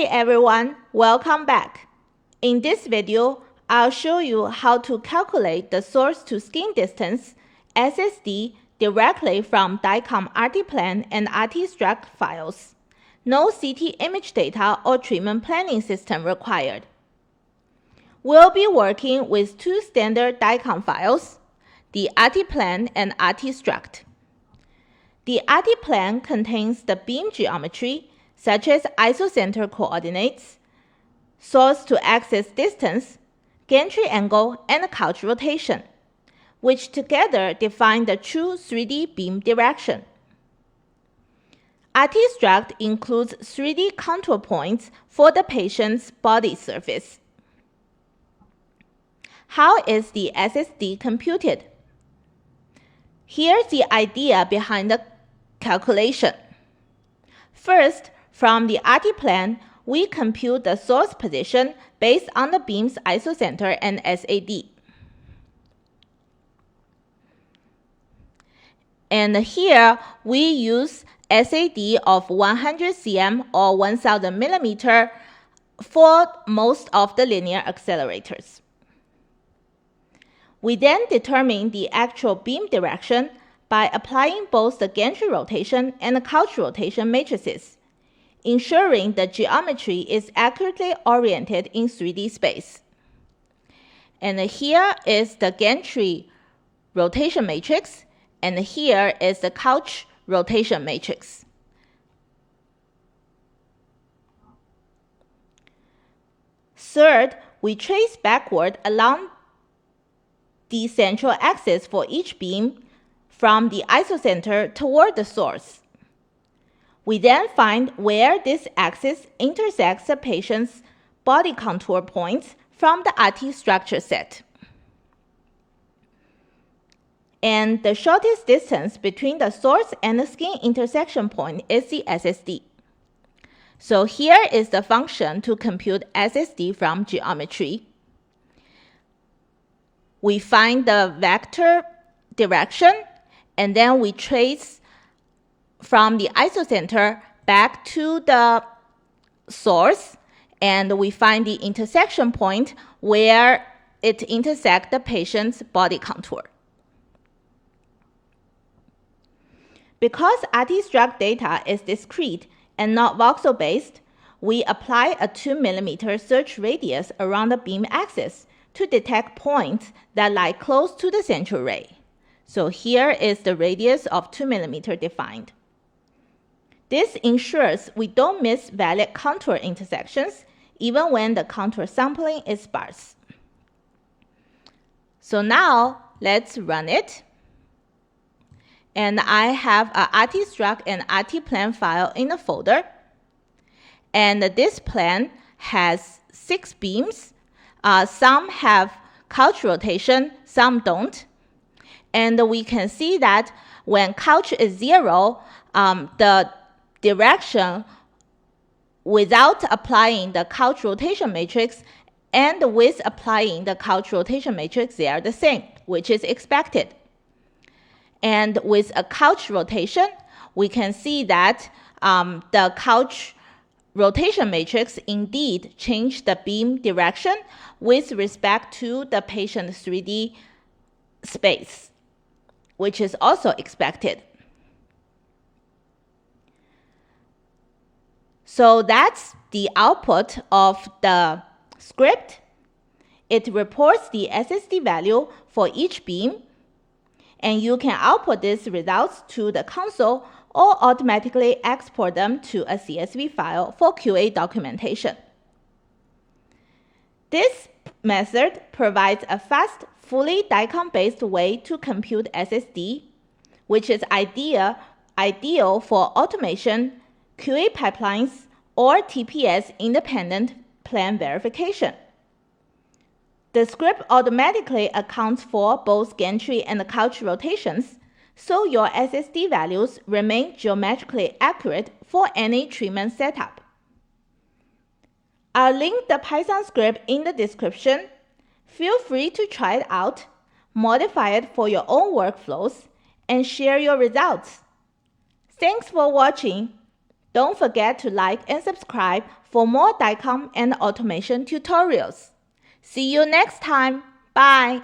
Hey everyone, welcome back. In this video, I'll show you how to calculate the source to skin distance SSD directly from DICOM RTPLAN and RTSTRUCT files. No CT image data or treatment planning system required. We'll be working with two standard DICOM files, the RTPLAN and RTSTRUCT. The RTPLAN contains the beam geometry such as isocenter coordinates, source to axis distance, gantry angle, and couch rotation, which together define the true 3D beam direction. RTSTRUCT includes 3D contour points for the patient's body surface. How is the SSD computed? Here's the idea behind the calculation. First, from the RTPLAN, we compute the source position based on the beam's isocenter and SAD. And here, we use SAD of 100 cm or 1000 millimeter for most of the linear accelerators. We then determine the actual beam direction by applying both the gantry rotation and the couch rotation matrices, ensuring the geometry is accurately oriented in 3D space. And here is the gantry rotation matrix, and here is the couch rotation matrix. Third, we trace backward along the central axis for each beam from the isocenter toward the source. We then find where this axis intersects the patient's body contour points from the RT structure set. And the shortest distance between the source and the skin intersection point is the SSD. So here is the function to compute SSD from geometry. We find the vector direction, and then we trace from the isocenter back to the source, and we find the intersection point where it intersects the patient's body contour. Because RTSTRUCT data is discrete and not voxel-based, we apply a 2 mm search radius around the beam axis to detect points that lie close to the central ray. So here is the radius of 2 mm defined. This ensures we don't miss valid contour intersections even when the contour sampling is sparse. So now let's run it. And I have a RTSTRUCT and RTPLAN file in a folder. And this plan has 6 beams. Some have couch rotation, some don't. And we can see that when couch is 0, the direction without applying the couch rotation matrix and with applying the couch rotation matrix, they are the same, which is expected. And with a couch rotation, we can see that the couch rotation matrix indeed changed the beam direction with respect to the patient's 3D space, which is also expected. So that's the output of the script. It reports the SSD value for each beam, and you can output these results to the console or automatically export them to a CSV file for QA documentation. This method provides a fast, fully DICOM-based way to compute SSD, which is ideal for automation, QA pipelines, or TPS independent plan verification. The script automatically accounts for both gantry and couch rotations, so your SSD values remain geometrically accurate for any treatment setup. I'll link the Python script in the description. Feel free to try it out, modify it for your own workflows, and share your results. Thanks for watching. Don't forget to like and subscribe for more DICOM and automation tutorials. See you next time. Bye.